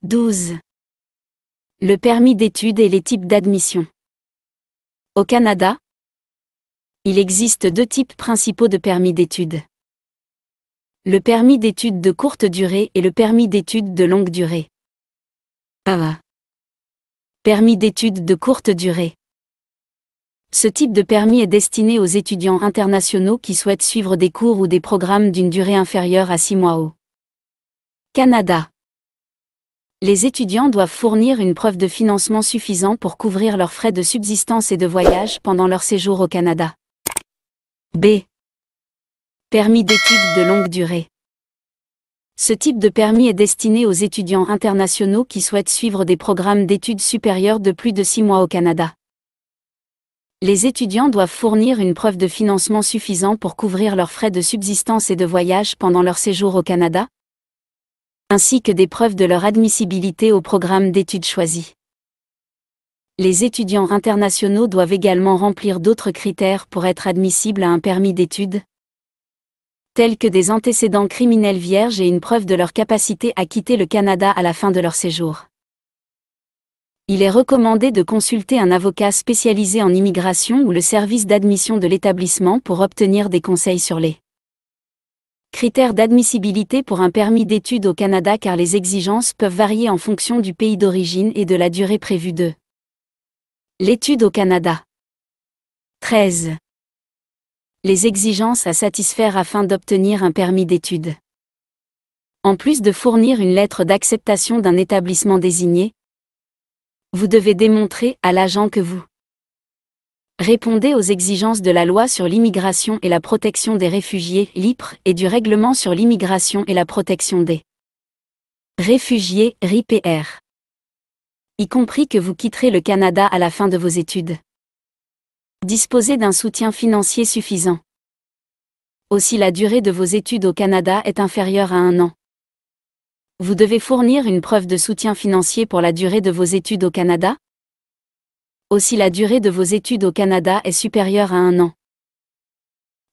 12. Le permis d'études et les types d'admission. Au Canada, il existe deux types principaux de permis d'études. Le permis d'études de courte durée et le permis d'études de longue durée. Permis d'études de courte durée. Ce type de permis est destiné aux étudiants internationaux qui souhaitent suivre des cours ou des programmes d'une durée inférieure à 6 mois au Canada. Les étudiants doivent fournir une preuve de financement suffisant pour couvrir leurs frais de subsistance et de voyage pendant leur séjour au Canada. B. Permis d'études de longue durée. Ce type de permis est destiné aux étudiants internationaux qui souhaitent suivre des programmes d'études supérieures de plus de 6 mois au Canada. Les étudiants doivent fournir une preuve de financement suffisant pour couvrir leurs frais de subsistance et de voyage pendant leur séjour au Canada, ainsi que des preuves de leur admissibilité au programme d'études choisi. Les étudiants internationaux doivent également remplir d'autres critères pour être admissibles à un permis d'études, tels que des antécédents criminels vierges et une preuve de leur capacité à quitter le Canada à la fin de leur séjour. Il est recommandé de consulter un avocat spécialisé en immigration ou le service d'admission de l'établissement pour obtenir des conseils sur les critères d'admissibilité pour un permis d'études au Canada car les exigences peuvent varier en fonction du pays d'origine et de la durée prévue de l'étude au Canada. 13. Les exigences à satisfaire afin d'obtenir un permis d'études. En plus de fournir une lettre d'acceptation d'un établissement désigné, vous devez démontrer à l'agent que vous répondez aux exigences de la loi sur l'immigration et la protection des réfugiés (LIPR) et du règlement sur l'immigration et la protection des réfugiés (RIPR), y compris que vous quitterez le Canada à la fin de vos études. Disposez d'un soutien financier suffisant. Aussi la durée de vos études au Canada est inférieure à 1 an. Vous devez fournir une preuve de soutien financier pour la durée de vos études au Canada. Aussi la durée de vos études au Canada est supérieure à 1 an.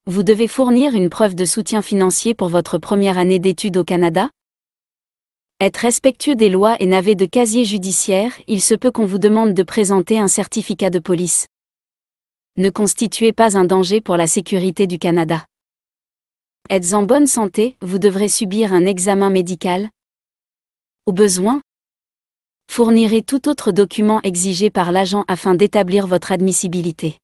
Vous devez fournir une preuve de soutien financier pour votre première année d'études au Canada. Être respectueux des lois et n'avez de casier judiciaire, il se peut qu'on vous demande de présenter un certificat de police. Ne constituez pas un danger pour la sécurité du Canada. Êtes en bonne santé, vous devrez subir un examen médical. Au besoin, fournirez tout autre document exigé par l'agent afin d'établir votre admissibilité.